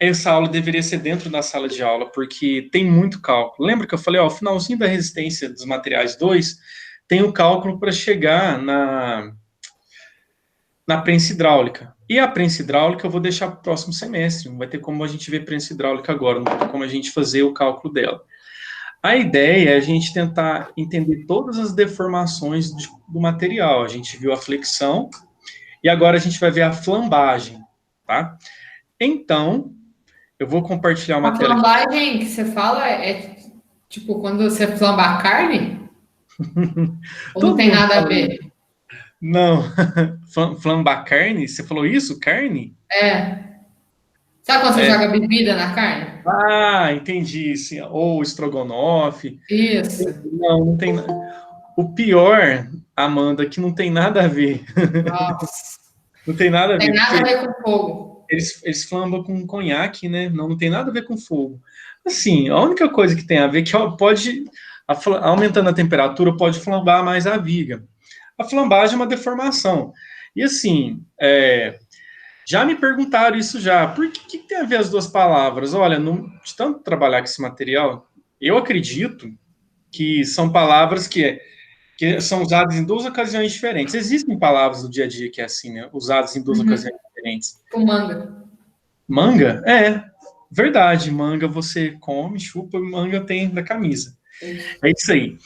essa aula deveria ser dentro da sala de aula, porque tem muito cálculo. Lembra que eu falei, ó, o finalzinho da resistência dos materiais 2 tem o cálculo para chegar na prensa hidráulica. E a prensa hidráulica eu vou deixar para o próximo semestre. Não vai ter como a gente ver prensa hidráulica agora, não vai ter como a gente fazer o cálculo dela. A ideia é a gente tentar entender todas as deformações do material. A gente viu a flexão e agora a gente vai ver a flambagem, tá? Então, eu vou compartilhar uma A tela aqui. flambagem que você fala é tipo quando você flamba a carne? Ou não Todo tem mundo nada a fala ver? isso. Não. Flambar carne? Você falou isso? Carne? É. Sabe quando você É. joga bebida na carne? Ah, entendi. Sim. Ou estrogonofe. Isso. Não, não tem. O pior, Amanda, que não tem nada a ver. Nossa. Não tem nada Não a tem ver, nada a porque ver com fogo. eles flambam com conhaque, né? Não, não tem nada a ver com fogo. Assim, a única coisa que tem a ver é que ó, pode, aumentando a temperatura, pode flambar mais a viga. A flambagem é uma deformação. E assim, já me perguntaram isso já. Por que tem a ver as duas palavras? Olha, de tanto trabalhar com esse material, eu acredito que são palavras que são usadas em duas ocasiões diferentes. Existem palavras do dia a dia que é assim, né? Usadas em duas ocasiões diferentes. Com manga. Manga? É, verdade. Manga você come, chupa, manga tem da camisa. Isso. É isso aí.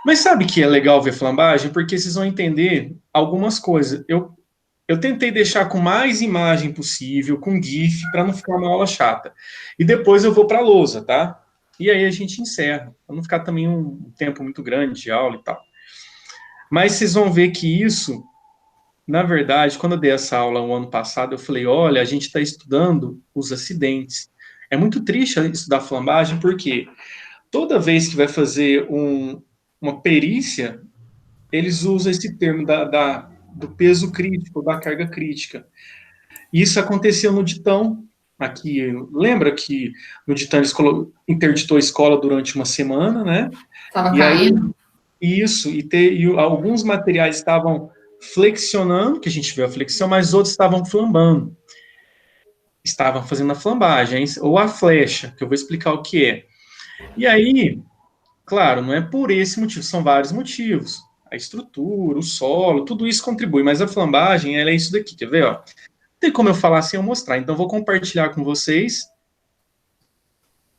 Mas sabe que é legal ver flambagem? Porque vocês vão entender algumas coisas. Eu tentei deixar com mais imagem possível, com GIF, para não ficar uma aula chata. E depois eu vou para a lousa, tá? E aí a gente encerra, para não ficar também um tempo muito grande de aula e tal. Mas vocês vão ver que isso, na verdade, quando eu dei essa aula o ano passado, eu falei: olha, a gente está estudando os acidentes. É muito triste estudar flambagem, porque toda vez que vai fazer uma perícia, eles usam esse termo do peso crítico, da carga crítica. Isso aconteceu no Ditão. Aqui, lembra que no Ditão eles interditou a escola durante uma semana, né? Tava E aí, caindo? isso, e alguns materiais estavam flexionando, que a gente viu a flexão, mas outros estavam flambando. Estavam fazendo a flambagem, ou a flecha, que eu vou explicar o que é. E aí, claro, não é por esse motivo, são vários motivos. A estrutura, o solo, tudo isso contribui, mas a flambagem, ela é isso daqui, quer ver, ó? Não tem como eu falar sem eu mostrar, então eu vou compartilhar com vocês.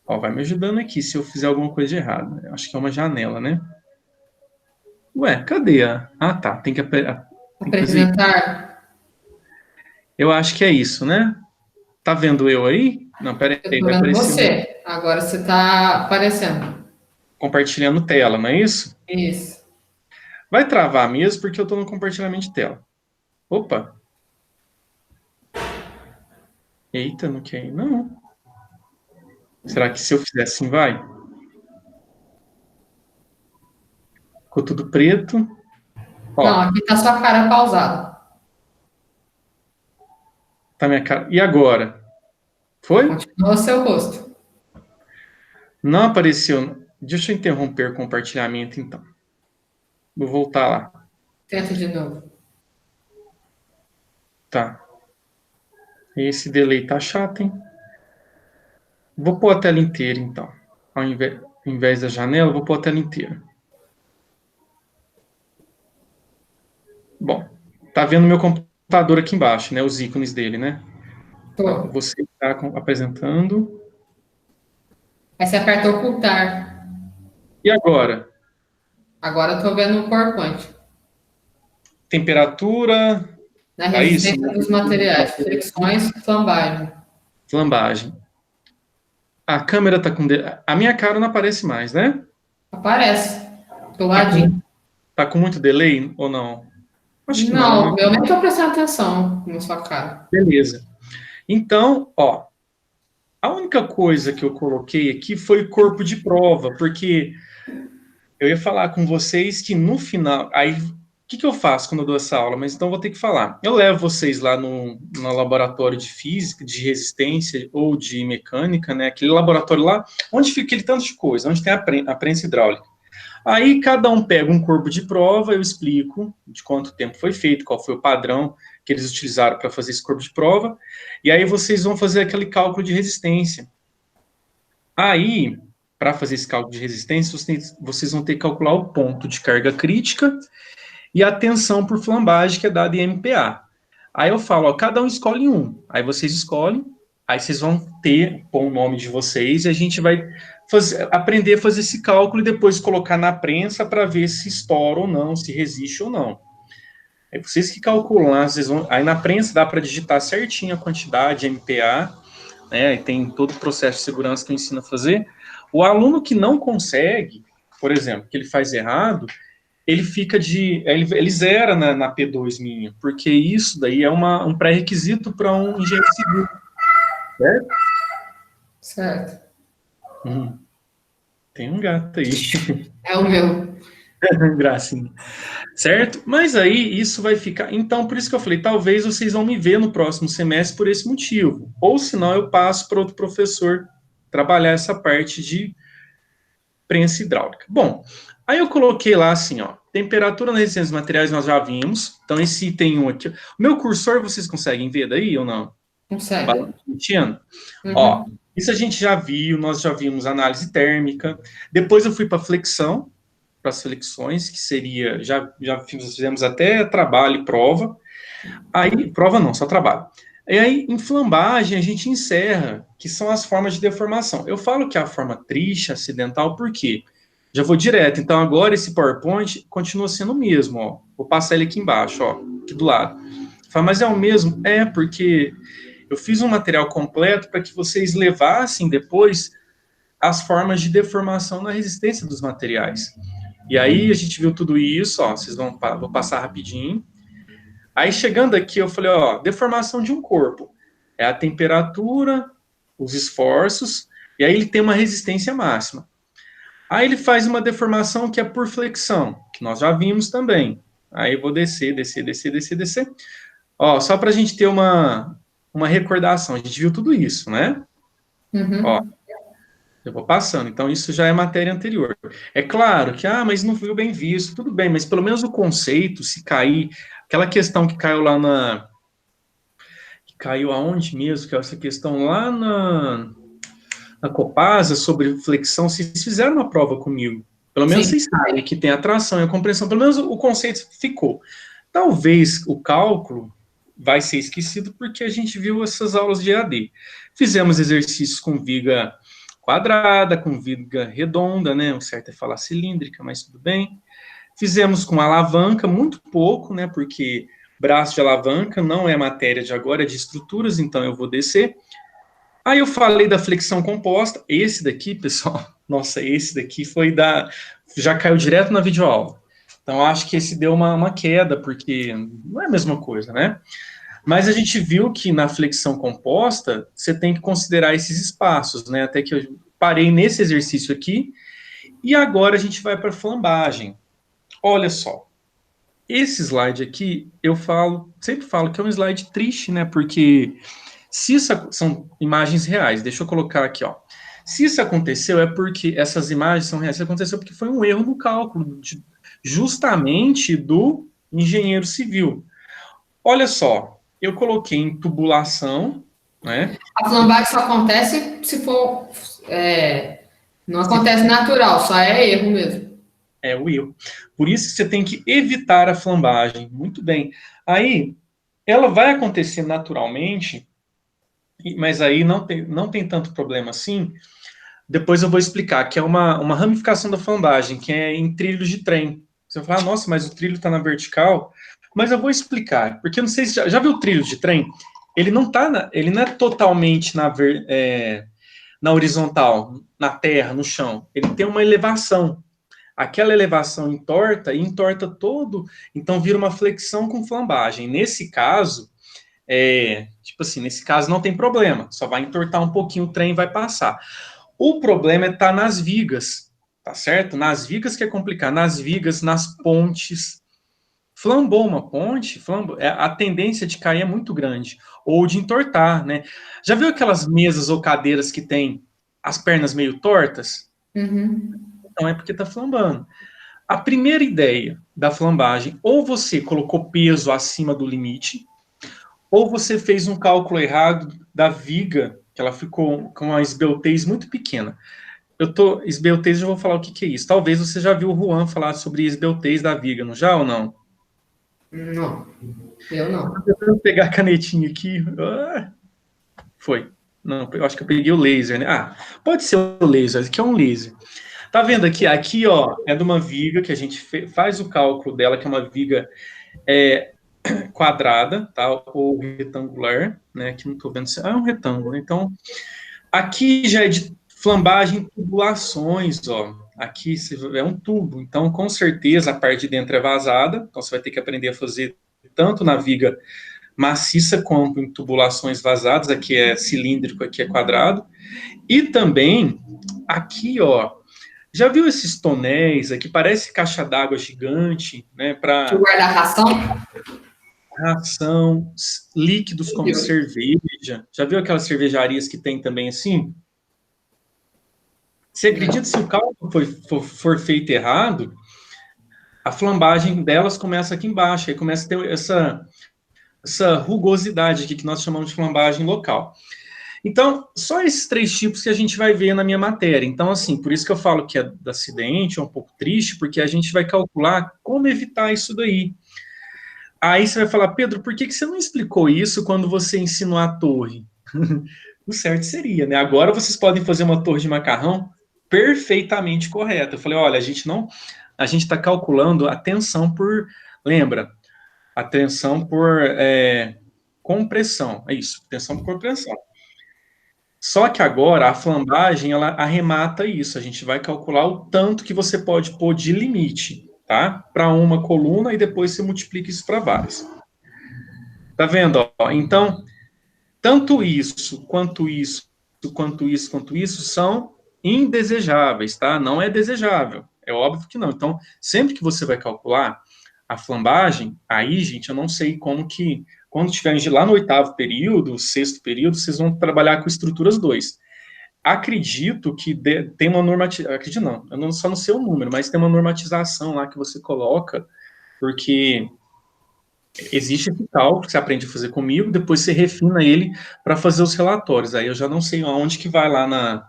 Ó, vai me ajudando aqui se eu fizer alguma coisa de errado. Acho que é uma janela, né? Ué, cadê a... Ah, tá, tem que fazer... Apresentar. Eu acho que é isso, né? Tá vendo eu aí? Não, pera Eu aí, tô vai vendo aparecer você. Agora você tá aparecendo. compartilhando tela, não é isso? Isso. Vai travar mesmo porque eu tô no compartilhamento de tela. Opa! Eita, não quer ir, não. Será que se eu fizer assim vai? Ficou tudo preto. Não, Ó, aqui tá sua cara pausada. tá minha cara. E agora? Foi? Continua o seu rosto. Não apareceu. Deixa eu interromper o compartilhamento, então. Vou voltar lá. Tenta de novo. Tá. Esse delay tá chato, hein? Vou pôr a tela inteira, então. Ao invés da janela, vou pôr a tela inteira. Bom, tá vendo meu computador aqui embaixo, né? Os ícones dele, né? Então, Tô. você está apresentando. Aí você aperta ocultar. E agora? Agora eu tô vendo o PowerPoint. Temperatura. Na Tá isso? resistência dos materiais. Fricções, flambagem. Flambagem. A câmera tá com. A minha cara não aparece mais, né? Aparece. Do Tá com, ladinho. tá com muito delay ou não? Acho que não, né? Não, eu nem tô prestando atenção na sua cara. Beleza. Então, ó, a única coisa que eu coloquei aqui foi corpo de prova, porque eu ia falar com vocês que no final. Aí, o que eu faço quando eu dou essa aula? Mas então eu vou ter que falar. Eu levo vocês lá no laboratório de física, de resistência ou de mecânica, né? Aquele laboratório lá, onde fica aquele tanto de coisa, onde tem a prensa hidráulica. Aí cada um pega um corpo de prova, eu explico de quanto tempo foi feito, qual foi o padrão. que eles utilizaram para fazer esse corpo de prova, e aí vocês vão fazer aquele cálculo de resistência. Aí, para fazer esse cálculo de resistência, vocês vão ter que calcular o ponto de carga crítica e a tensão por flambagem, que é dada em MPa. Aí eu falo, ó, cada um escolhe um. Aí vocês escolhem, aí vocês vão pôr o nome de vocês, e a gente vai aprender a fazer esse cálculo e depois colocar na prensa para ver se estoura ou não, se resiste ou não. É vocês que calculam lá, aí na prensa dá para digitar certinho a quantidade, MPa, né, e tem todo o processo de segurança que eu ensino a fazer. O aluno que não consegue, por exemplo, que ele faz errado, ele fica ele zera na P2 minha, porque isso daí é um pré-requisito para um engenheiro civil, certo? Certo. Tem um gato aí. É o meu. Gracinha. Certo? Mas aí isso vai ficar. Então, por isso que eu falei, talvez vocês vão me ver no próximo semestre por esse motivo. Ou senão eu passo para outro professor trabalhar essa parte de prensa hidráulica. Bom, aí eu coloquei lá assim, ó, temperatura na resistência dos materiais nós já vimos. Então, esse item 1 aqui. O meu cursor, vocês conseguem ver daí ou não? Consegue. Ó, isso a gente já viu, nós já vimos análise térmica. Depois eu fui para flexão, para as flexões, que seria, já fizemos até trabalho e prova. Aí, prova não, só trabalho. E aí, em flambagem, a gente encerra, que são as formas de deformação. Eu falo que é a forma triste, acidental, por quê? Já vou direto. Então, agora esse PowerPoint continua sendo o mesmo, ó. Vou passar ele aqui embaixo, ó, aqui do lado. Fala, mas é o mesmo? É, porque eu fiz um material completo para que vocês levassem depois as formas de deformação na resistência dos materiais. E aí a gente viu tudo isso, ó, vou passar rapidinho. Aí chegando aqui eu falei, ó, deformação de um corpo. É a temperatura, os esforços, e aí ele tem uma resistência máxima. Aí ele faz uma deformação que é por flexão, que nós já vimos também. Aí eu vou descer. Ó, só para a gente ter uma recordação, a gente viu tudo isso, né? Ó, eu vou passando, então isso já é matéria anterior. É claro que, mas não foi bem visto, tudo bem, mas pelo menos o conceito, se cair, aquela questão que caiu lá que caiu aonde mesmo, que é essa questão lá na Copasa, sobre flexão, vocês fizeram uma prova comigo. Pelo menos vocês sabem que tem a tração e a compressão, pelo menos o conceito ficou. Talvez o cálculo vai ser esquecido porque a gente viu essas aulas de EAD. Fizemos exercícios com viga quadrada, com viga redonda, né? O certo é falar cilíndrica, mas tudo bem. Fizemos com alavanca, muito pouco, né? Porque braço de alavanca não é matéria de agora, é de estruturas, então eu vou descer. Aí eu falei da flexão composta. Esse daqui, pessoal, nossa, esse daqui já caiu direto na videoaula. Então, acho que esse deu uma queda, porque não é a mesma coisa, né? Mas a gente viu que na flexão composta, você tem que considerar esses espaços, né? Até que eu parei nesse exercício aqui, e agora a gente vai para a flambagem. Olha só, esse slide aqui, sempre falo que é um slide triste, né? Porque se isso são imagens reais, deixa eu colocar aqui, ó. Se isso aconteceu, é porque essas imagens são reais, isso aconteceu porque foi um erro no cálculo, justamente do engenheiro civil. Olha só, eu coloquei em tubulação, né? A flambagem só acontece se for... não acontece natural, só é erro mesmo. É o erro. Por isso que você tem que evitar a flambagem. Muito bem. Aí, ela vai acontecer naturalmente, mas aí não tem tanto problema assim. Depois eu vou explicar, que é uma ramificação da flambagem, que é em trilhos de trem. Você vai falar, nossa, mas o trilho está na vertical. Mas eu vou explicar, porque eu não sei se já viu o trilho de trem? Ele não é totalmente na horizontal, na terra, no chão. Ele tem uma elevação. Aquela elevação entorta todo, então vira uma flexão com flambagem. Nesse caso, nesse caso não tem problema, só vai entortar um pouquinho, o trem vai passar. O problema é estar nas vigas, tá certo? Nas vigas que é complicado, nas vigas, nas pontes. Flambou uma ponte, a tendência de cair é muito grande, ou de entortar, né? Já viu aquelas mesas ou cadeiras que tem as pernas meio tortas? Então é porque está flambando. A primeira ideia da flambagem, ou você colocou peso acima do limite, ou você fez um cálculo errado da viga, que ela ficou com uma esbeltez muito pequena. Esbeltez, eu vou falar o que é isso. Talvez você já viu o Juan falar sobre esbeltez da viga, não já ou não? Não, eu não. Tô tentando pegar a canetinha aqui. Foi. Não, eu acho que eu peguei o laser, né? Ah, pode ser o laser, aqui é um laser. Tá vendo aqui? Aqui, ó, é de uma viga que a gente faz o cálculo dela, que é uma viga quadrada, tá? Ou retangular, né? Aqui não tô vendo se é um retângulo. Então, aqui já é de flambagem, tubulações, ó. Aqui é um tubo, então com certeza a parte de dentro é vazada, então você vai ter que aprender a fazer tanto na viga maciça quanto em tubulações vazadas, aqui é cilíndrico, aqui é quadrado, e também aqui, ó, já viu esses tonéis aqui, parece caixa d'água gigante, né, Que para guarda ração? ração, líquidos como cerveja, já viu aquelas cervejarias que tem também assim? Você acredita se o cálculo for feito errado, a flambagem delas começa aqui embaixo, aí começa a ter essa rugosidade aqui que nós chamamos de flambagem local. Então, só esses 3 tipos que a gente vai ver na minha matéria. Então, assim, por isso que eu falo que é do acidente, é um pouco triste, porque a gente vai calcular como evitar isso daí. Aí você vai falar, Pedro, por que você não explicou isso quando você ensinou a torre? O certo seria, né? Agora vocês podem fazer uma torre de macarrão perfeitamente correta. Eu falei, olha, a gente está calculando a tensão por, lembra, a tensão por compressão, é isso, tensão por compressão. Só que agora a flambagem, ela arremata isso, a gente vai calcular o tanto que você pode pôr de limite, tá? Para uma coluna e depois você multiplica isso para várias. Tá vendo? Ó? Então, tanto isso, quanto isso, quanto isso, quanto isso, são indesejáveis, tá? Não é desejável. É óbvio que não. Então, sempre que você vai calcular a flambagem, aí, gente, eu não sei como que, quando estiverem lá no 8º período, 6º período, vocês vão trabalhar com estruturas 2. Acredito que tem uma normatização, acredito não, eu só não sei o número, mas tem uma normatização lá que você coloca, porque existe esse cálculo que você aprende a fazer comigo, depois você refina ele para fazer os relatórios. Aí eu já não sei aonde que vai lá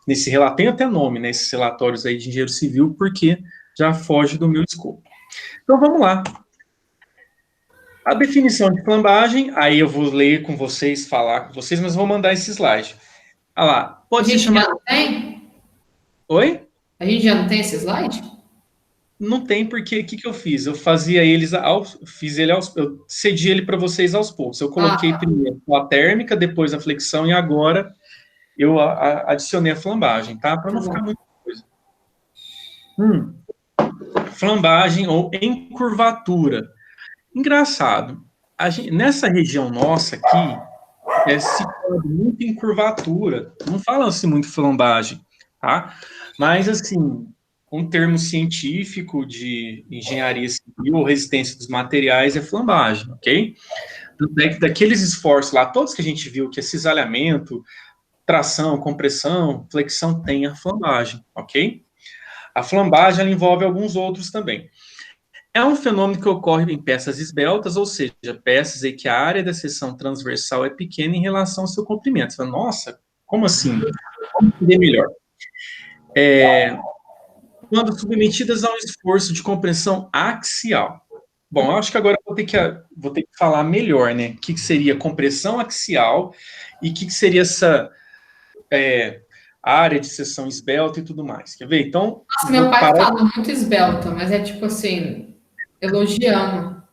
nesse relatório, tem até nome, né, esses relatórios aí de engenheiro civil, porque já foge do meu escopo. Então vamos lá. A definição de flambagem, aí eu vou ler com vocês, falar com vocês, mas vou mandar esse slide. Olha lá, A pode ser gente já chamado... não tem? Oi? A gente já não tem esse slide? Não tem, porque o que eu fiz? Eu fazia eles, eu cedi ele para vocês aos poucos. Eu coloquei Ah, primeiro a térmica, depois a flexão, e agora eu adicionei a flambagem, tá? Para tá não ficar bom. muita coisa. Flambagem ou encurvatura. Engraçado, nessa região nossa aqui, se fala muito em curvatura, não fala-se muito flambagem, tá? Mas, assim, um termo científico de engenharia civil ou resistência dos materiais é flambagem, ok? Daqueles esforços lá, todos que a gente viu, que é cisalhamento, tração, compressão, flexão, tem a flambagem, ok? A flambagem, ela envolve alguns outros também. É um fenômeno que ocorre em peças esbeltas, ou seja, peças em que a área da seção transversal é pequena em relação ao seu comprimento. Você fala, nossa, como assim? Vamos entender melhor. Quando submetidas a um esforço de compressão axial. Bom, eu acho que agora vou ter que falar melhor, né? O que seria compressão axial e o que seria essa área de seção esbelta e tudo mais. Quer ver? Então, Nossa, meu vou pai parar. fala muito esbelta, mas é tipo assim, elogiando.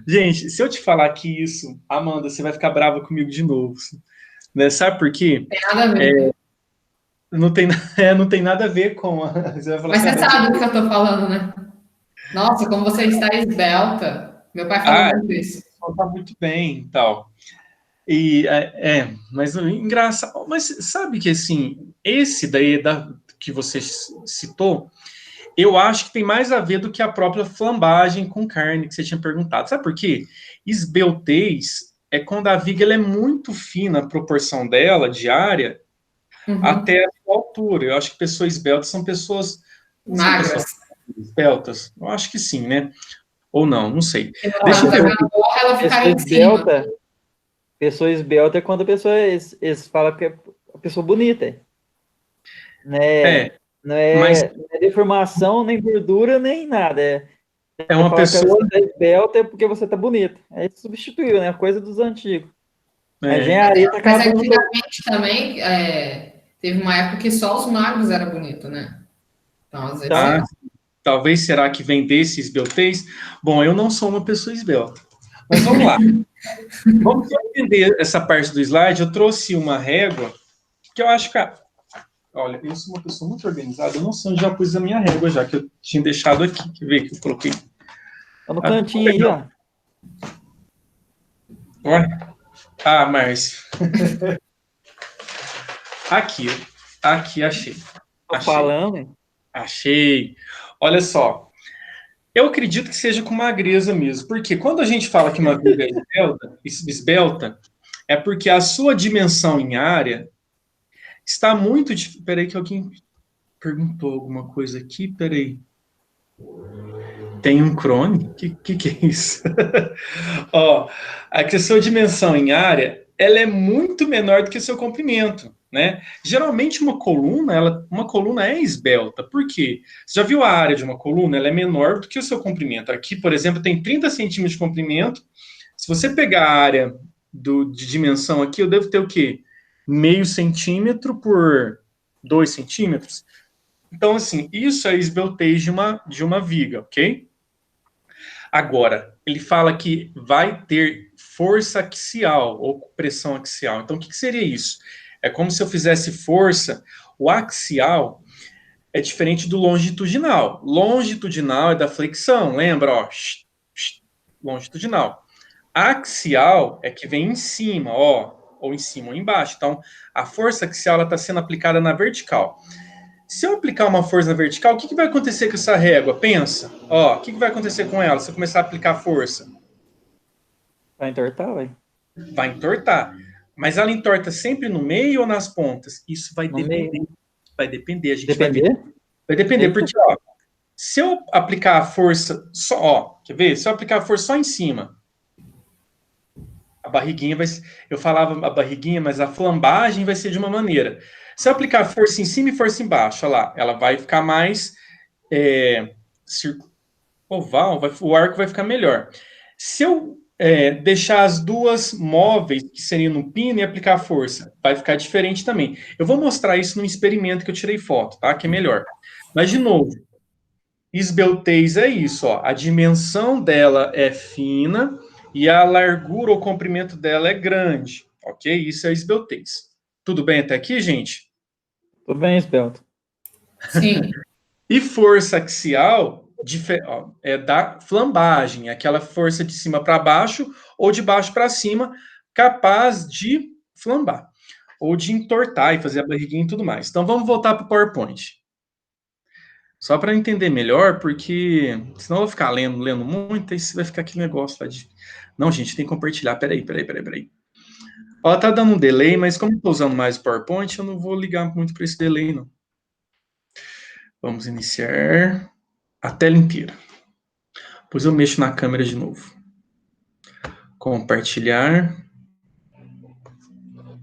Gente, se eu te falar que isso, Amanda, você vai ficar brava comigo de novo. Né? Sabe por quê? Tem nada a ver. Não tem, não tem nada a ver com. Você vai falar Mas assim, você sabe do que eu tô falando, né? Nossa, como você está esbelta. Meu pai falou ah, muito isso. não tá muito bem e tal. E mas engraçado. Mas sabe que assim, esse daí que você citou, eu acho que tem mais a ver do que a própria flambagem com carne que você tinha perguntado. Sabe por quê? Esbeltez é quando a viga ela é muito fina, a proporção dela, diária, Uhum. até a sua altura. Eu acho que pessoas esbeltas são pessoas. Não são pessoas Magras. esbeltas? Eu acho que sim, né? Ou não sei. Se no Deixa eu caso da ver. gangorra, ela ficaria Pessoa em cima. esbelta, pessoa esbelta é quando a pessoa, eles falam que é a pessoa bonita. Né? É, Não mas é, não é deformação, nem gordura, nem nada. é É uma falar que pessoa. você tá esbelta é porque você tá bonita. Aí substituiu, né? A coisa dos antigos. A É, engenharia tá Mas acabando com. antigamente também teve uma época que só os magros eram bonitos, né? Então, às vezes, Então, ah, talvez será que vem desse esbeltez? Bom, eu não sou uma pessoa esbelta. Mas vamos lá. Vamos só entender essa parte do slide. Eu trouxe uma régua que eu acho que. Olha, eu sou uma pessoa muito organizada. Eu não sei onde já pus a minha régua, já que eu tinha deixado aqui. Quer ver que eu coloquei? tá no Ah, cantinho aí, ó. olha. Ah, Márcio. Aqui, aqui, achei. Tô Achei. falando, hein? Achei. Olha só. Eu acredito que seja com magreza mesmo, porque quando a gente fala que uma viga é esbelta, é porque a sua dimensão em área está muito. Peraí, que alguém perguntou alguma coisa aqui. Peraí. Tem um crone? Que é isso? Ó, a sua dimensão em área, ela é muito menor do que o seu comprimento, né? Geralmente uma coluna é esbelta. Por quê? Você já viu a área de uma coluna? Ela é menor do que o seu comprimento. Aqui, por exemplo, tem 30 centímetros de comprimento. Se você pegar a área de dimensão aqui, eu devo ter o quê? Meio centímetro por 2 centímetros. Então, assim, isso é esbeltez de uma viga, ok? Agora, ele fala que vai ter força axial ou pressão axial. Então, o que seria isso? É como se eu fizesse força. O axial é diferente do longitudinal. Longitudinal é da flexão, lembra? Ó, longitudinal. Axial é que vem em cima, ó, ou em cima ou embaixo. Então, a força axial está sendo aplicada na vertical. Se eu aplicar uma força na vertical, o que vai acontecer com essa régua? Pensa. Ó, o que vai acontecer com ela se eu começar a aplicar força? Vai entortar, vai. Vai entortar. Mas ela entorta sempre no meio ou nas pontas? Isso vai No depender. meio. Vai depender, a gente vai ver. Depender? Vai depender, Eita. porque, ó, se eu aplicar a força só, ó, quer ver? Se eu aplicar a força só em cima, a barriguinha vai. Eu falava a barriguinha, mas a flambagem vai ser de uma maneira. Se eu aplicar força em cima e força embaixo, olha lá, ela vai ficar mais é, oval, o arco vai ficar melhor. Se eu deixar as duas móveis, que seriam no pino, e aplicar força, vai ficar diferente também. Eu vou mostrar isso num experimento que eu tirei foto, tá? Que é melhor. Mas, de novo, esbeltez é isso, ó. A dimensão dela é fina e a largura ou comprimento dela é grande, ok? Isso é esbeltez. Tudo bem até aqui, gente? Tudo bem, esbelto. sim. E força axial é da flambagem, aquela força de cima para baixo ou de baixo para cima, capaz de flambar ou de entortar e fazer a barriguinha e tudo mais. Então vamos voltar para o PowerPoint. Só para entender melhor, porque senão eu vou ficar lendo muito, aí vai ficar aquele negócio lá de. Não, gente, tem que compartilhar. Peraí. Ela tá dando um delay, mas como eu estou usando mais o PowerPoint, eu não vou ligar muito para esse delay, não. Vamos iniciar a tela inteira. Depois eu mexo na câmera de novo. Compartilhar.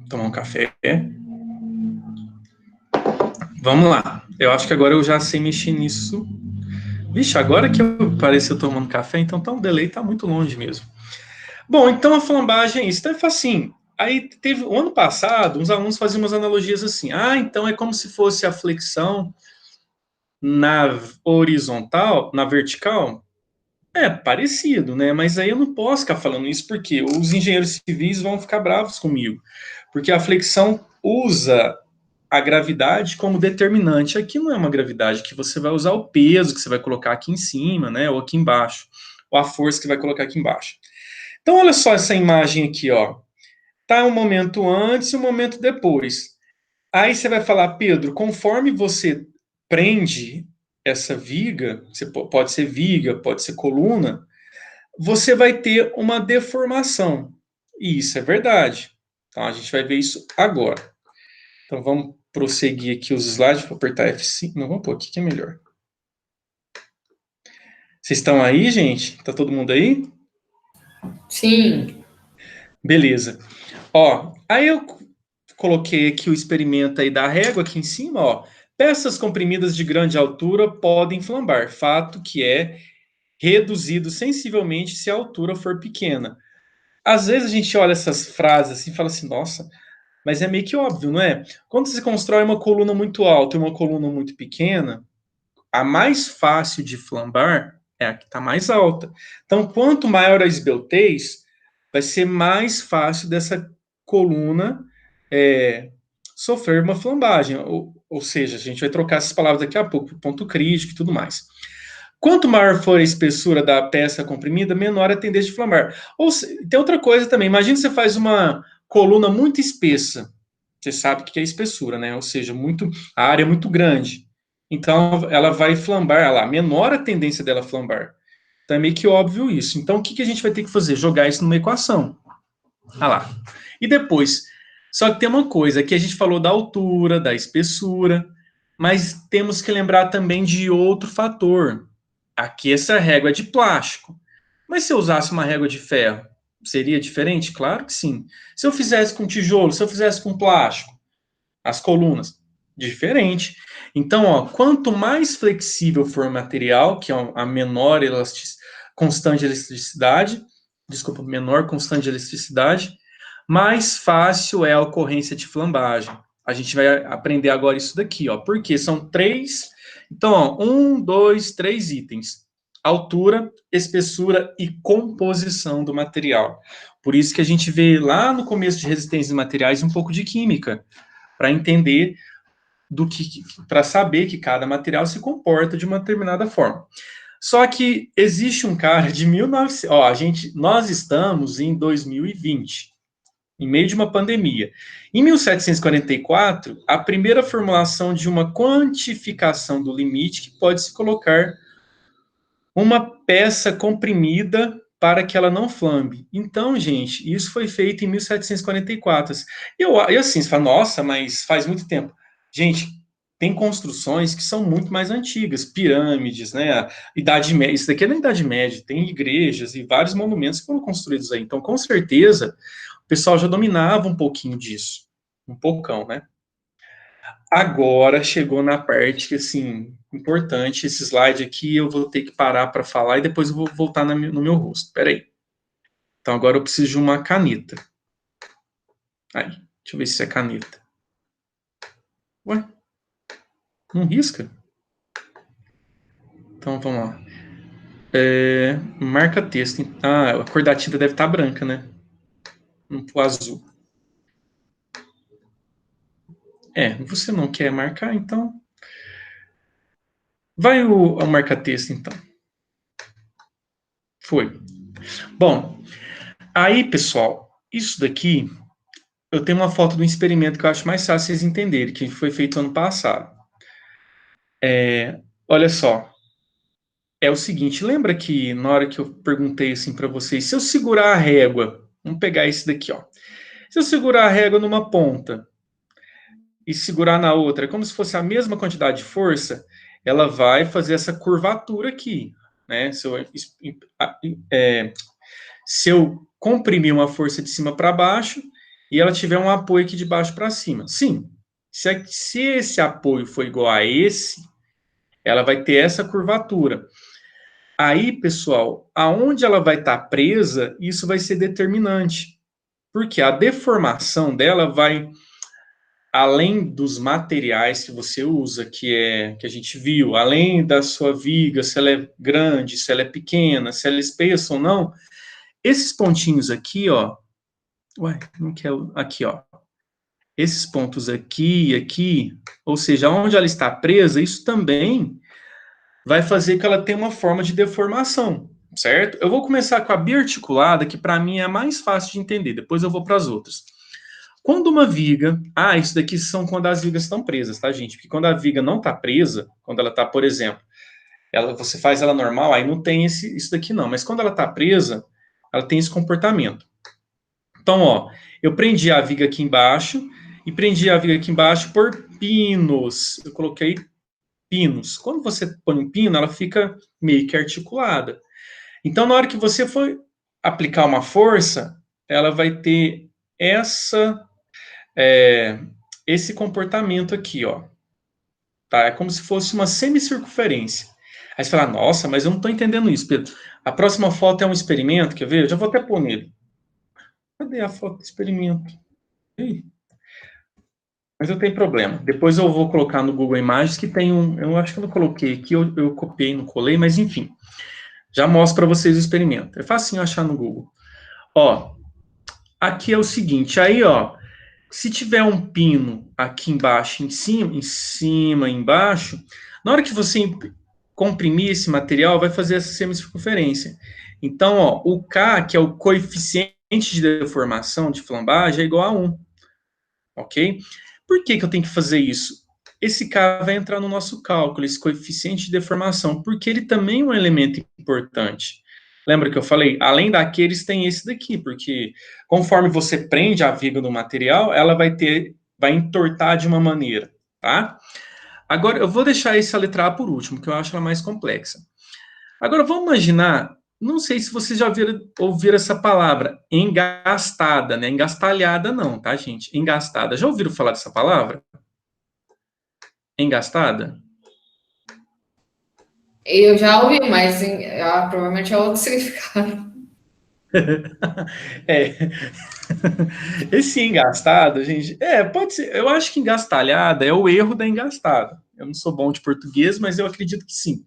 Tomar um café. Vamos lá. Eu acho que agora eu já sei mexer nisso. Vixe, agora que eu pareço tomando café, então tá, o delay tá muito longe mesmo. Bom, então a flambagem é isso. Então é assim. Aí teve o ano passado, uns alunos faziam umas analogias assim. Ah, então é como se fosse a flexão na horizontal, na vertical. É parecido, né? Mas aí eu não posso ficar falando isso porque os engenheiros civis vão ficar bravos comigo. Porque a flexão usa a gravidade como determinante. Aqui não é uma gravidade, que você vai usar o peso que você vai colocar aqui em cima, né? Ou aqui embaixo. Ou a força que vai colocar aqui embaixo. Então, olha só essa imagem aqui, ó. Tá um momento antes e um momento depois. Aí você vai falar, Pedro, conforme você prende essa viga, pode ser viga, pode ser coluna, você vai ter uma deformação. E isso é verdade. Então, a gente vai ver isso agora. Então, vamos prosseguir aqui os slides. Vou apertar F5. Não, vamos pôr aqui que é melhor. Vocês estão aí, gente? Tá todo mundo aí? Sim. Beleza. Ó, aí eu coloquei aqui o experimento aí da régua aqui em cima, ó. Peças comprimidas de grande altura podem flambar, fato que é reduzido sensivelmente se a altura for pequena. Às vezes a gente olha essas frases assim e fala assim, nossa, mas é meio que óbvio, não é? Quando você constrói uma coluna muito alta e uma coluna muito pequena, a mais fácil de flambar é a que está mais alta. Então, quanto maior a esbeltez, vai ser mais fácil dessa coluna sofrer uma flambagem. Ou seja, a gente vai trocar essas palavras daqui a pouco, ponto crítico e tudo mais. Quanto maior for a espessura da peça comprimida, menor a tendência de flambar. Tem outra coisa também. Imagina que você faz uma coluna muito espessa. Você sabe o que é espessura, né? Ou seja, a área é muito grande. Então, ela vai flambar, lá, menor a tendência dela flambar. Então, é meio que óbvio isso. Então, o que a gente vai ter que fazer? Jogar isso numa equação. Ah lá. E depois, só que tem uma coisa, aqui a gente falou da altura, da espessura, mas temos que lembrar também de outro fator. Aqui essa régua é de plástico. Mas se eu usasse uma régua de ferro, seria diferente? Claro que sim. Se eu fizesse com tijolo, se eu fizesse com plástico, as colunas, diferente. Então, ó, quanto mais flexível for o material, que é a menor constante de eletricidade, desculpa, menor constante de eletricidade, mais fácil é a ocorrência de flambagem. A gente vai aprender agora isso daqui, ó, porque são três. Então, ó, 1, 2, 3 itens: altura, espessura e composição do material. Por isso que a gente vê lá no começo de resistência de materiais um pouco de química, para entender para saber que cada material se comporta de uma determinada forma. Só que existe um cara de 1900, ó, nós estamos em 2020, em meio de uma pandemia. Em 1744, a primeira formulação de uma quantificação do limite que pode se colocar uma peça comprimida para que ela não flambe. Então, gente, isso foi feito em 1744. E assim, você fala, nossa, mas faz muito tempo. Gente, tem construções que são muito mais antigas, pirâmides, né? Idade Média, isso daqui é na Idade Média, tem igrejas e vários monumentos que foram construídos aí. Então, com certeza, o pessoal já dominava um pouquinho disso. Um pocão, né? Agora chegou na parte que, assim, importante, esse slide aqui eu vou ter que parar para falar e depois eu vou voltar no meu rosto. Espera aí. Então agora eu preciso de uma caneta. Aí, deixa eu ver se é caneta. Ué? Não risca? Então vamos lá. Marca texto. Ah, a cor da tinta deve estar branca, né? O azul. Você não quer marcar, então. Vai o marca-texto, então. Foi. Bom, aí, pessoal, isso daqui eu tenho uma foto do experimento que eu acho mais fácil vocês entenderem, que foi feito ano passado. Olha só, é o seguinte, lembra que na hora que eu perguntei assim para vocês, se eu segurar a régua, vamos pegar esse daqui, ó. Se eu segurar a régua numa ponta e segurar na outra, é como se fosse a mesma quantidade de força, ela vai fazer essa curvatura aqui, né? Se eu comprimir uma força de cima para baixo e ela tiver um apoio aqui de baixo para cima. Sim, se esse apoio for igual a esse, ela vai ter essa curvatura. Aí, pessoal, aonde ela vai estar presa, isso vai ser determinante. Porque a deformação dela vai, além dos materiais que você usa, que a gente viu, além da sua viga, se ela é grande, se ela é pequena, se ela é espessa ou não, esses pontinhos aqui, ó, não quero, aqui, ó, esses pontos aqui e aqui, ou seja, onde ela está presa, isso também vai fazer que ela tenha uma forma de deformação, certo? Eu vou começar com a biarticulada, que para mim é a mais fácil de entender, depois eu vou para as outras. Quando uma viga, isso daqui são quando as vigas estão presas, tá, gente? Porque quando a viga não está presa, quando ela está, por exemplo, você faz ela normal, aí não tem isso daqui não, mas quando ela está presa, ela tem esse comportamento. Então, ó, eu prendi a viga aqui embaixo e prendi a viga aqui embaixo por pinos. Eu coloquei pinos. Quando você põe um pino, ela fica meio que articulada. Então, na hora que você for aplicar uma força, ela vai ter esse comportamento aqui, ó. Tá? É como se fosse uma semicircunferência. Aí você fala, nossa, mas eu não estou entendendo isso, Pedro. A próxima foto é um experimento, quer ver? Eu já vou até pôr nele. Cadê a foto do experimento? Ih, mas eu tenho problema. Depois eu vou colocar no Google Imagens que tem um. Eu acho que eu não coloquei aqui, eu copiei, não colei, mas enfim. Já mostro para vocês o experimento. É facinho achar no Google. Ó, aqui é o seguinte, aí, ó, se tiver um pino aqui embaixo, em cima, embaixo, na hora que você comprimir esse material, vai fazer essa semicircunferência. Então, ó, o K, que é o coeficiente de deformação de flambagem, é igual a 1. Ok? Por que eu tenho que fazer isso? Esse K vai entrar no nosso cálculo, esse coeficiente de deformação, porque ele também é um elemento importante. Lembra que eu falei? Além daqueles, tem esse daqui, porque conforme você prende a viga no material, ela vai entortar de uma maneira, tá? Agora, eu vou deixar essa letra A por último, que eu acho ela mais complexa. Agora, vamos imaginar, não sei se vocês já ouviram essa palavra, engastada, né? Engastalhada não, tá, gente? Engastada. Já ouviram falar dessa palavra? Engastada? Eu já ouvi, mas provavelmente é outro significado. É. Esse engastado, gente, pode ser. Eu acho que engastalhada é o erro da engastada. Eu não sou bom de português, mas eu acredito que sim.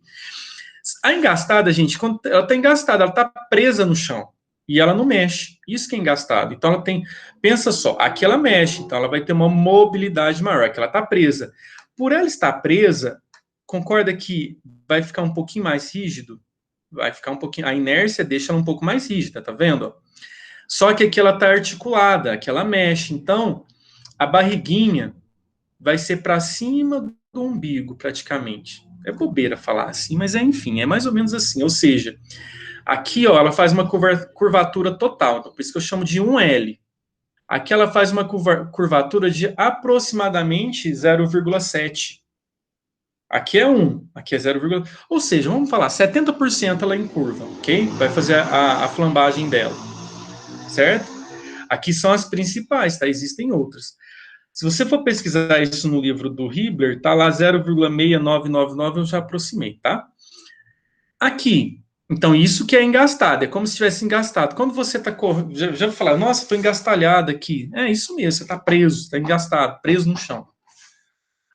A engastada, gente, quando ela está engastada, ela está presa no chão e ela não mexe. Isso que é engastada. Então ela tem, pensa só, aqui ela mexe, então ela vai ter uma mobilidade maior, que ela está presa. Por ela estar presa, concorda que vai ficar um pouquinho mais rígido? Vai ficar um pouquinho, a inércia deixa ela um pouco mais rígida, tá vendo? Só que aqui ela está articulada, aqui ela mexe. Então, a barriguinha vai ser para cima do umbigo, praticamente. É bobeira falar assim, mas enfim, é mais ou menos assim. Ou seja, aqui ó, ela faz uma curvatura total, então por isso que eu chamo de 1L. Aqui ela faz uma curvatura de aproximadamente 0,7. Aqui é 1, aqui é 0, ou seja, vamos falar, 70% ela encurva, ok? Vai fazer a flambagem dela, certo? Aqui são as principais, tá? Existem outras. Se você for pesquisar isso no livro do Hibler, tá lá 0,6999, eu já aproximei, tá? Aqui, então isso que é engastado, é como se tivesse engastado. Quando você tá correndo, já falar, nossa, tô engastalhado aqui. É isso mesmo, você tá preso, tá engastado, preso no chão.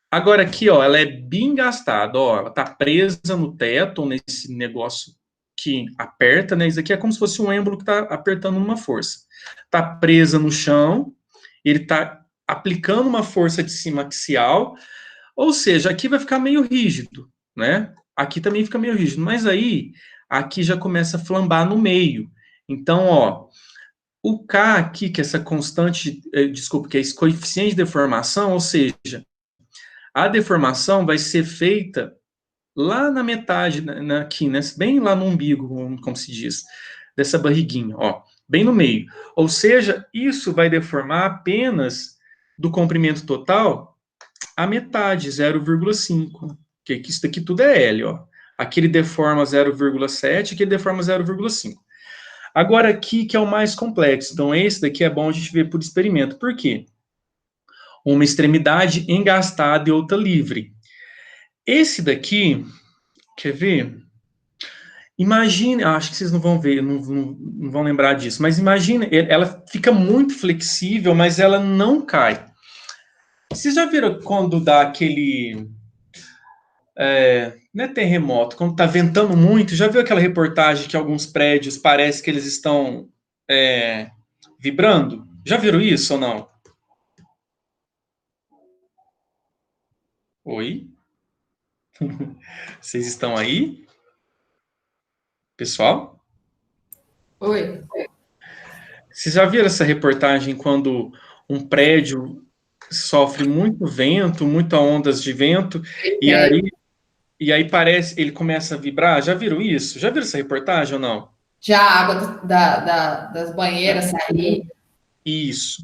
Agora aqui, ó, ela é bem engastada, ó, ela tá presa no teto, ou nesse negócio que aperta, né? Isso aqui é como se fosse um êmbolo que tá apertando numa força. Tá presa no chão, ele tá aplicando uma força de cima axial, ou seja, aqui vai ficar meio rígido, né? Aqui também fica meio rígido, mas aí, aqui já começa a flambar no meio. Então, ó, o K aqui, que é essa constante, desculpa, que é esse coeficiente de deformação, ou seja, a deformação vai ser feita lá na metade, aqui, né, bem lá no umbigo, como se diz, dessa barriguinha, ó, bem no meio. Ou seja, isso vai deformar apenas do comprimento total a metade, 0,5. Que isso daqui tudo é L, ó. Aqui ele deforma 0,7, aqui ele deforma 0,5. Agora aqui que é o mais complexo. Então esse daqui é bom a gente ver por experimento. Por quê? Uma extremidade engastada e outra livre. Esse daqui, quer ver? Imagine, acho que vocês não vão ver, não vão lembrar disso, mas imagine, ela fica muito flexível, mas ela não cai. Vocês já viram quando dá aquele, não é terremoto, quando tá ventando muito, já viu aquela reportagem que alguns prédios parece que eles estão vibrando? Já viram isso ou não? Oi? Vocês estão aí? Pessoal? Oi. Vocês já viram essa reportagem quando um prédio sofre muito vento, muitas ondas de vento, e aí parece, ele começa a vibrar? Já viram isso? Já viram essa reportagem ou não? Já a água das banheiras sair. Isso.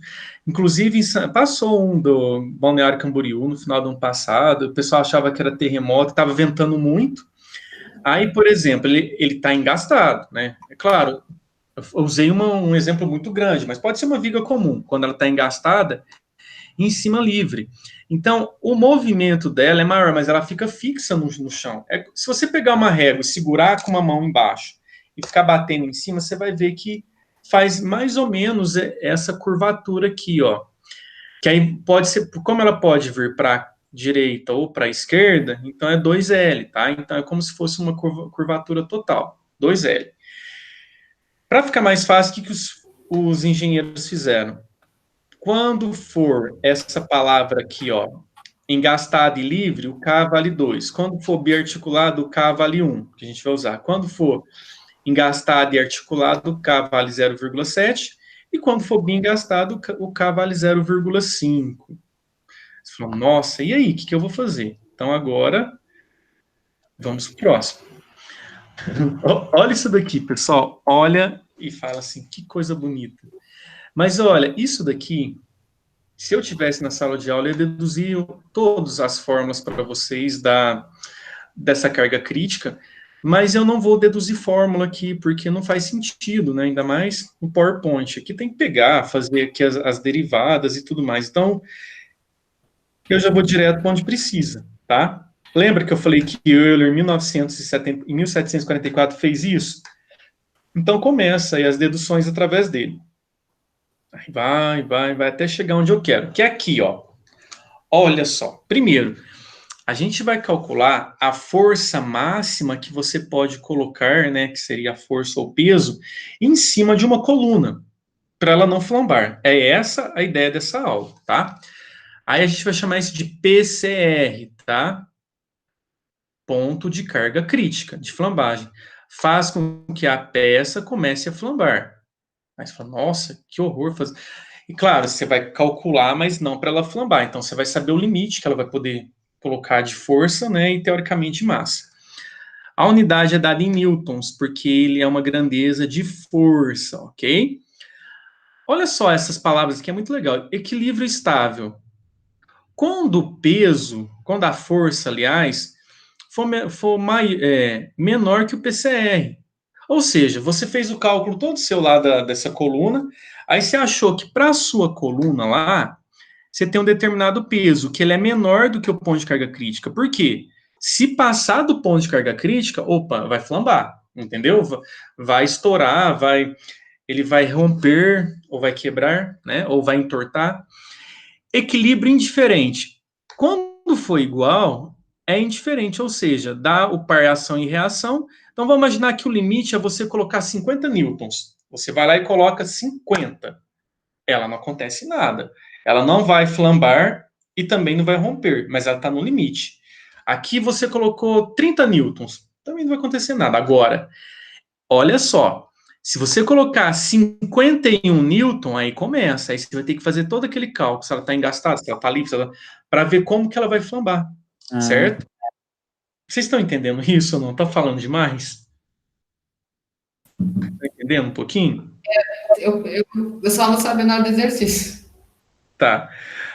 Inclusive, passou um do Balneário Camboriú no final do ano passado, o pessoal achava que era terremoto, estava ventando muito. Aí, por exemplo, ele está engastado, né? É claro, eu usei um exemplo muito grande, mas pode ser uma viga comum, quando ela está engastada, em cima livre. Então, o movimento dela é maior, mas ela fica fixa no chão. Se você pegar uma régua e segurar com uma mão embaixo e ficar batendo em cima, você vai ver que faz mais ou menos essa curvatura aqui, ó. Que aí pode ser, como ela pode vir para direita ou para esquerda, então é 2L, tá? Então é como se fosse uma curvatura total, 2L. Para ficar mais fácil, o que os engenheiros fizeram? Quando for essa palavra aqui, ó, engastada e livre, o K vale 2. Quando for biarticulado, o K vale 1, que a gente vai usar. Quando for engastado e articulado, o K vale 0,7. E quando for bem engastado, o K vale 0,5. Você fala, nossa, e aí, o que eu vou fazer? Então agora, vamos para o próximo. Olha isso daqui, pessoal. Olha e fala assim, que coisa bonita. Mas olha, isso daqui, se eu tivesse na sala de aula, eu deduzia todas as fórmulas para vocês dessa carga crítica, mas eu não vou deduzir fórmula aqui, porque não faz sentido, né? Ainda mais no PowerPoint. Aqui tem que pegar, fazer aqui as derivadas e tudo mais. Então, eu já vou direto para onde precisa, tá? Lembra que eu falei que Euler, em 1744, fez isso? Então, começa aí as deduções através dele. Vai, até chegar onde eu quero, que é aqui, ó. Olha só. Primeiro, a gente vai calcular a força máxima que você pode colocar, né, que seria a força ou peso, em cima de uma coluna, para ela não flambar. É essa a ideia dessa aula, tá? Aí a gente vai chamar isso de PCR, tá? Ponto de carga crítica, de flambagem. Faz com que a peça comece a flambar. Aí você fala, nossa, que horror. E claro, você vai calcular, mas não para ela flambar. Então você vai saber o limite que ela vai poder colocar de força, né, e teoricamente de massa. A unidade é dada em newtons, porque ele é uma grandeza de força, ok? Olha só essas palavras aqui, é muito legal. Equilíbrio estável. Quando a força, aliás, for menor que o PCR. Ou seja, você fez o cálculo todo seu lá dessa coluna, aí você achou que para a sua coluna lá, você tem um determinado peso, que ele é menor do que o ponto de carga crítica. Por quê? Se passar do ponto de carga crítica, opa, vai flambar, entendeu? Vai estourar, ele vai romper, ou vai quebrar, né? Ou vai entortar. Equilíbrio indiferente. Quando for igual, é indiferente, ou seja, dá o par ação e reação. Então, vamos imaginar que o limite é você colocar 50 newtons. Você vai lá e coloca 50. Ela não acontece nada. Ela não vai flambar e também não vai romper, mas ela está no limite. Aqui você colocou 30 newtons. Também não vai acontecer nada. Agora, olha só. Se você colocar 51 newton, aí começa. Aí você vai ter que fazer todo aquele cálculo, se ela está engastada, se ela está livre, para ver como que ela vai flambar. Certo? Vocês estão entendendo isso ou não? Está falando demais? Está entendendo um pouquinho? Eu só não sabia nada do exercício. Tá.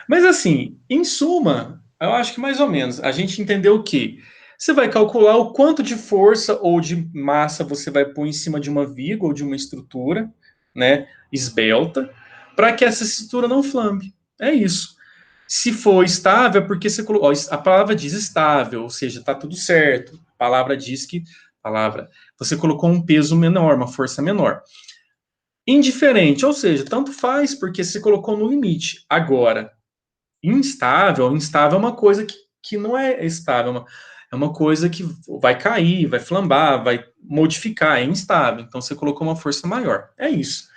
Mas assim, em suma, eu acho que mais ou menos, a gente entendeu o quê? Você vai calcular o quanto de força ou de massa você vai pôr em cima de uma viga ou de uma estrutura, né, esbelta, para que essa estrutura não flambe. É isso. Se for estável, é porque você colocou. A palavra diz estável, ou seja, está tudo certo. A palavra diz que. Você colocou um peso menor, uma força menor. Indiferente, ou seja, tanto faz, porque você colocou no limite. Agora, instável é uma coisa que não é estável, é uma coisa que vai cair, vai flambar, vai modificar, é instável. Então você colocou uma força maior. É isso.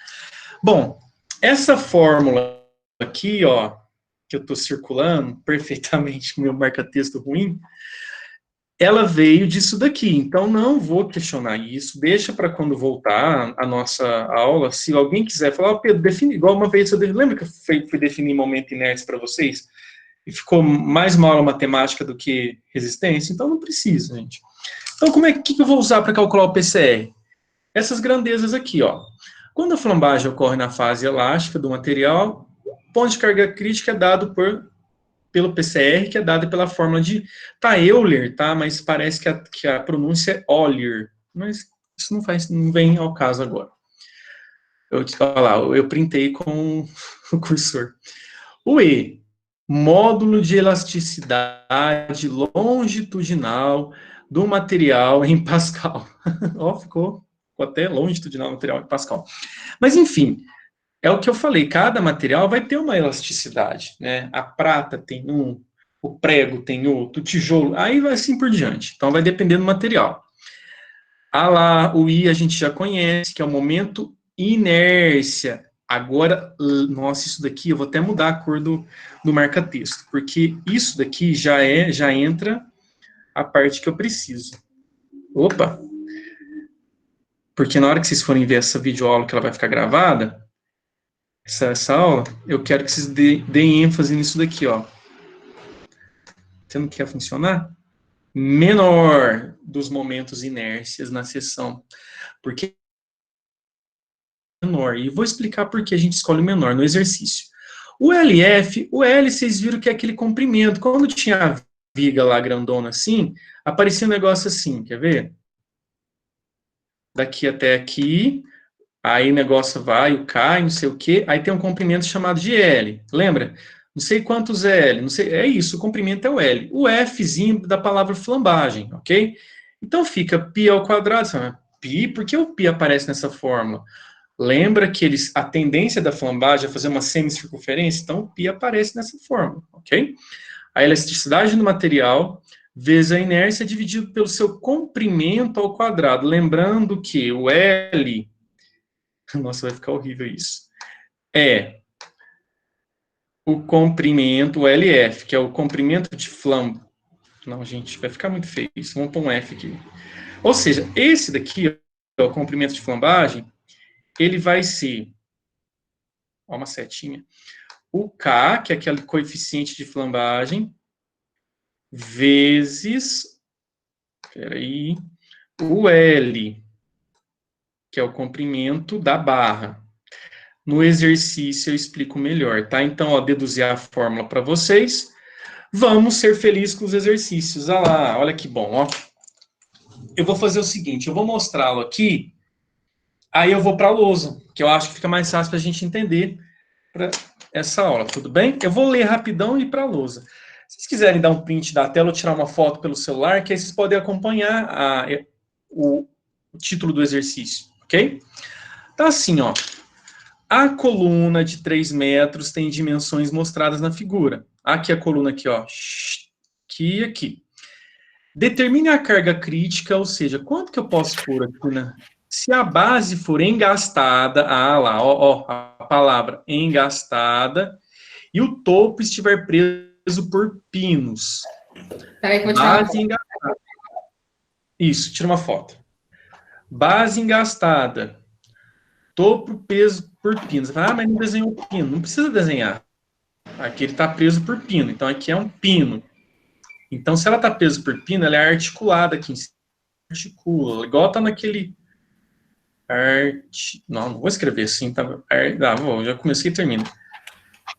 Bom, essa fórmula aqui, ó, que eu estou circulando perfeitamente com meu marca-texto ruim, ela veio disso daqui. Então não vou questionar isso. Deixa para quando voltar a nossa aula, se alguém quiser falar, Pedro, define igual uma vez. Lembra que eu fui definir momento inerte para vocês? E ficou mais uma aula matemática do que resistência? Então não precisa, gente. Então como que eu vou usar para calcular o PCR? Essas grandezas aqui, ó. Quando a flambagem ocorre na fase elástica do material, ponto de carga crítica é dado pelo PCR, que é dado pela fórmula de... Tá Euler, tá? Mas parece que a pronúncia é Euler. Mas isso não vem ao caso agora. Eu printei com o cursor. O E, módulo de elasticidade longitudinal do material em Pascal. Ó, ficou até longitudinal material em Pascal. Mas, enfim, é o que eu falei, cada material vai ter uma elasticidade, né? A prata tem um, o prego tem outro, o tijolo, aí vai assim por diante. Então, vai depender do material. Lá, o I a gente já conhece, que é o momento inércia. Agora, nossa, isso daqui, eu vou até mudar a cor do marca-texto, porque isso daqui já entra a parte que eu preciso. Opa! Porque na hora que vocês forem ver essa videoaula, que ela vai ficar gravada, essa aula, eu quero que vocês deem ênfase nisso daqui, ó. Você não quer funcionar? Menor dos momentos inércias na seção. Porque menor. E vou explicar por que a gente escolhe o menor no exercício. O LF, o L, vocês viram que é aquele comprimento. Quando tinha a viga lá grandona assim, aparecia um negócio assim, quer ver? Daqui até aqui, aí o negócio vai, cai, não sei o quê, aí tem um comprimento chamado de L. Lembra? Não sei quantos L, não sei, é isso, o comprimento é o L. O Fzinho da palavra flambagem, ok? Então fica π ao quadrado, π, por que o π aparece nessa fórmula? Lembra que a tendência da flambagem é fazer uma semicircunferência? Então, o π aparece nessa fórmula, ok? A elasticidade do material vezes a inércia dividido pelo seu comprimento ao quadrado. Lembrando que o L... Nossa, vai ficar horrível isso. É o comprimento, o LF, que é o comprimento de flamba. Não, gente, vai ficar muito feio isso. Vamos pôr um F aqui. Ou seja, esse daqui, o comprimento de flambagem, ele vai ser, ó, uma setinha, o K, que é aquele coeficiente de flambagem, vezes, peraí, o L, que é o comprimento da barra. No exercício eu explico melhor, tá? Então, ó, deduzir a fórmula para vocês. Vamos ser felizes com os exercícios. Olha lá, olha que bom, ó. Eu vou fazer o seguinte, eu vou mostrá-lo aqui, aí eu vou para a lousa, que eu acho que fica mais fácil para a gente entender para essa aula, tudo bem? Eu vou ler rapidão e ir para a lousa. Se vocês quiserem dar um print da tela ou tirar uma foto pelo celular, que aí vocês podem acompanhar o título do exercício, ok? Tá assim, ó. A coluna de 3 metros tem dimensões mostradas na figura. Aqui a coluna aqui, ó. Aqui e aqui. Determine a carga crítica, ou seja, quanto que eu posso pôr aqui, né? Se a base for engastada, lá, ó, a palavra engastada, e o topo estiver preso por pinos. Peraí que eu vou tirar uma foto. Engastada. Isso, tira uma foto. Base engastada. Topo preso por pinos. Mas não desenhou pino. Não precisa desenhar. Aqui ele está preso por pino. Então, aqui é um pino. Então, se ela está presa por pino, ela é articulada aqui em cima. Articula. Igual está naquele... Não vou escrever assim. Tá? Já comecei e termino.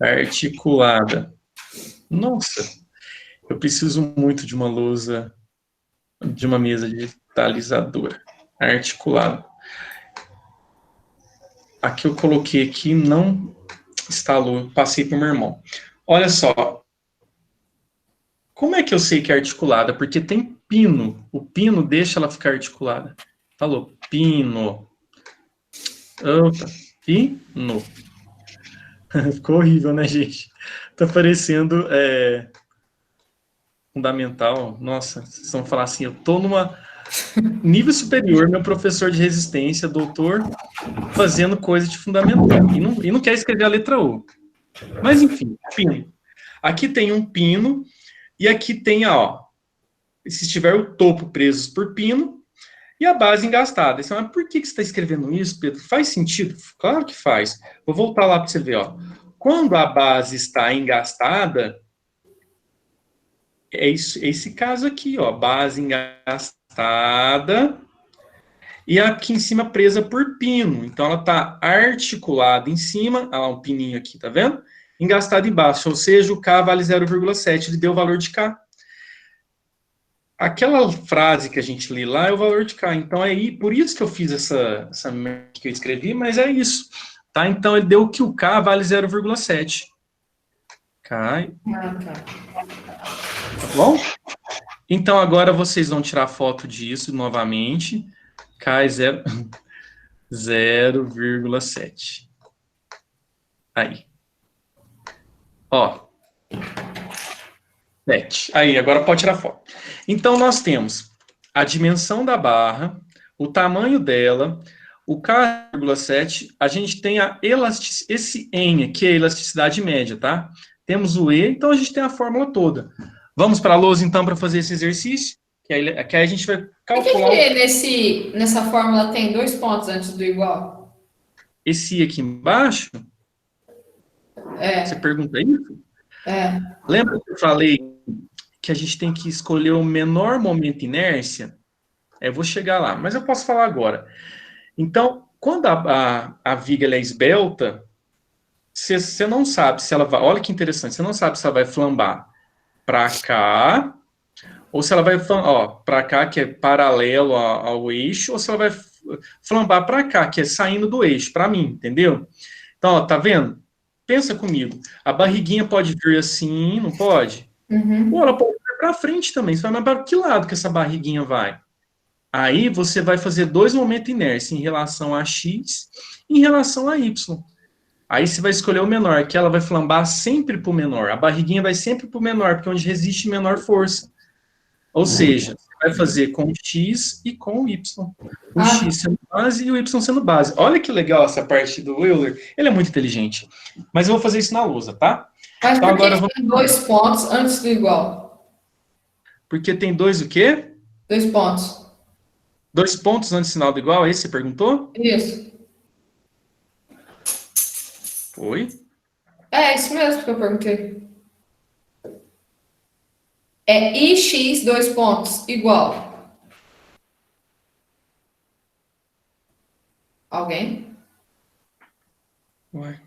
Articulada. Nossa. Eu preciso muito de uma lousa, de uma mesa digitalizadora. Articulada. Aqui eu coloquei aqui, não instalou, passei para o meu irmão. Olha só. Como é que eu sei que é articulada? Porque tem pino. O pino deixa ela ficar articulada. Falou, pino. Opa, pino. Ficou horrível, né, gente? Tá parecendo fundamental. Nossa, vocês vão falar assim, eu tô numa nível superior, meu professor de resistência, doutor, fazendo coisa de fundamental. E não quer escrever a letra U. Mas, enfim, pino. Aqui tem um pino, e aqui tem, ó, se estiver o topo preso por pino, e a base engastada. Você, mas por que você está escrevendo isso, Pedro? Faz sentido? Claro que faz. Vou voltar lá para você ver, ó. Quando a base está engastada, é esse caso aqui, ó, base engastada, e aqui em cima presa por pino. Então, ela está articulada em cima, olha lá um pininho aqui, tá vendo? engastado e baixo, ou seja, o K vale 0,7, ele deu o valor de K. Aquela frase que a gente lê lá é o valor de K. Então, aí, por isso que eu fiz essa que eu escrevi, mas é isso. Tá? Então, ele deu que o K vale 0,7. K. Tá bom? Então, agora vocês vão tirar foto disso novamente. K é 0,7. Aí. Ó. 7. Aí, agora pode tirar foto. Então, nós temos a dimensão da barra, o tamanho dela, o K,7, a gente tem esse N, que é a elasticidade média, tá? Temos o E, então a gente tem a fórmula toda. Vamos para a lousa, então, para fazer esse exercício? Que aí a gente vai Por que calcular nessa fórmula tem 2 pontos antes do igual? esse I aqui embaixo. Você É, pergunta isso? é. Lembra que eu falei que a gente tem que escolher o menor momento inércia? Eu vou chegar lá, mas eu posso falar agora. Então, quando a viga é esbelta, você não sabe se ela vai. Olha que interessante, você não sabe se ela vai flambar para cá, ou se ela vai para cá, que é paralelo ao eixo, ou se ela vai flambar para cá, que é saindo do eixo, para mim, entendeu? Então, ó, tá vendo? Pensa comigo. A barriguinha pode vir assim, não pode? Ou ela pode vir para frente também. Você vai, mas para que lado que essa barriguinha vai? Aí você vai fazer dois momentos de inércia em relação a x e em relação a y. Aí você vai escolher o menor, que ela vai flambar sempre para o menor. A barriguinha vai sempre para o menor, porque é onde resiste menor força. Ou seja, você vai fazer com o x e com o y. O Ah, x sendo base e o y sendo base. Olha que legal essa parte do Euler. Ele é muito inteligente. Mas eu vou fazer isso na lousa, tá? mas Então por agora que vamos. tem 2 pontos antes do igual? Porque tem dois o quê? 2 pontos. Dois pontos antes do sinal do igual, esse você perguntou? Isso. Foi. É isso mesmo que eu perguntei. É ix 2 pontos igual. Alguém? Ué.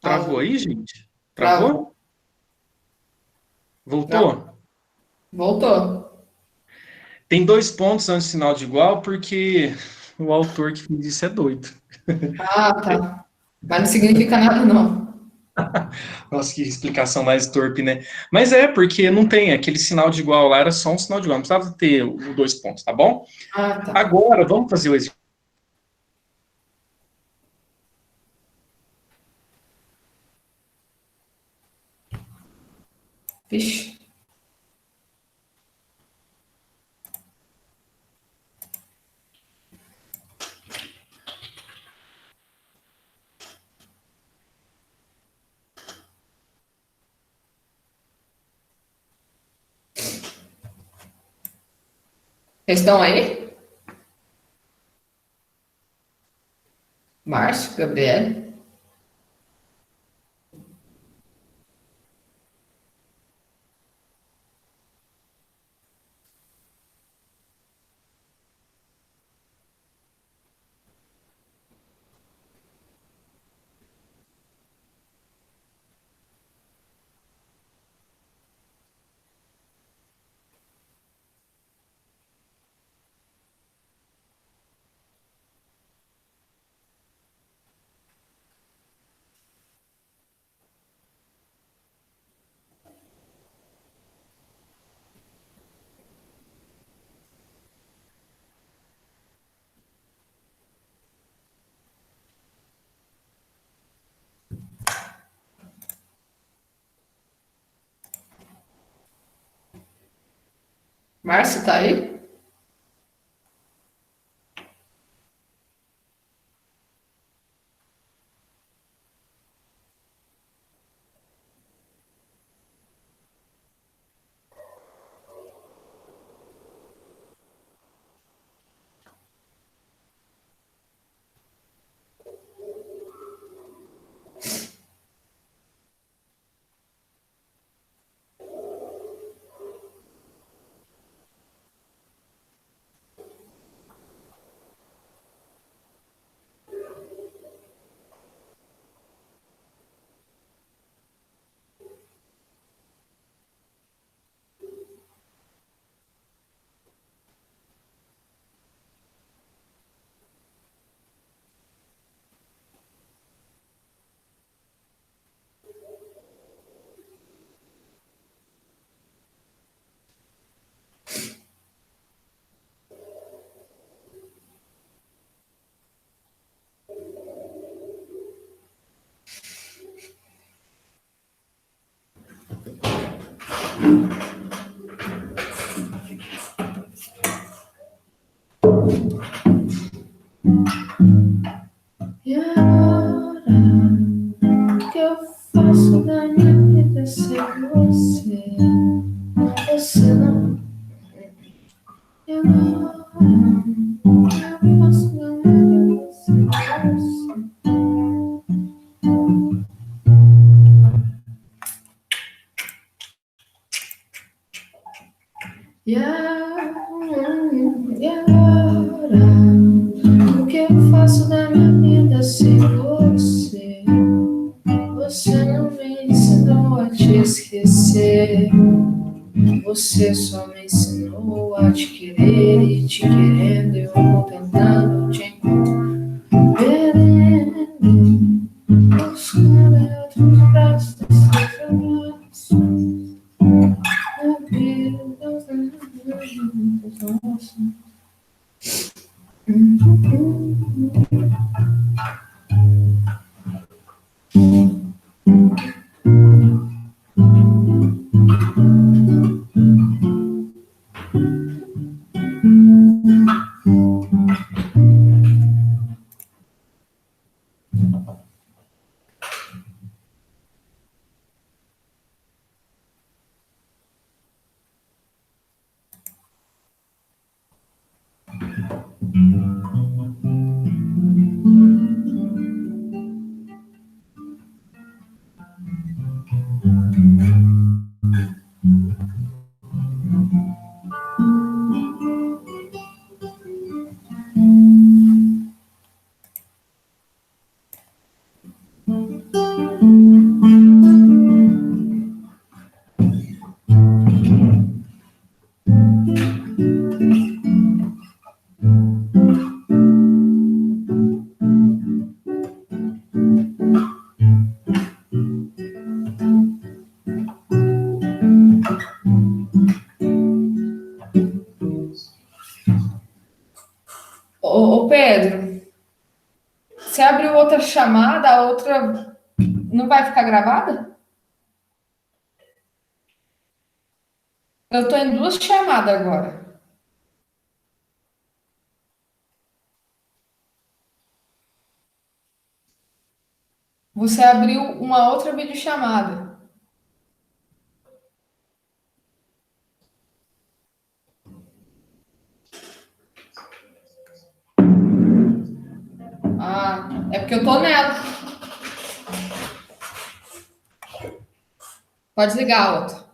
Travou Alô? aí, gente? Travou. Travou? Travou. Voltou? Voltou. Tem dois pontos antes do sinal de igual, porque o autor que fez isso é doido. Ah, tá. Mas não significa nada, não. Nossa, que explicação mais torpe, né? Mas é, porque não tem aquele sinal de igual lá, era só um sinal de igual, não precisava ter o dois pontos, tá bom? Ah, tá. Agora, vamos fazer o exercício. Vixe. Vocês estão aí? Márcio, Gabriel. Márcio, tá aí? E agora, o que eu faço da minha vida sem você? Você não. E agora, o que eu faço da minha vida sem você? E agora, o que eu faço da minha vida sem você? Você não me ensinou a te esquecer. Você só me ensinou a te querer e te querendo eu vou tentando te encontrar. Buscando em outros braços, seus abraços. Na vida, nossa. Ô Pedro, você abriu outra chamada, a outra não vai ficar gravada? Eu tô em duas chamadas agora. Você abriu uma outra videochamada. Ah, é porque eu tô nela. Pode desligar a outra.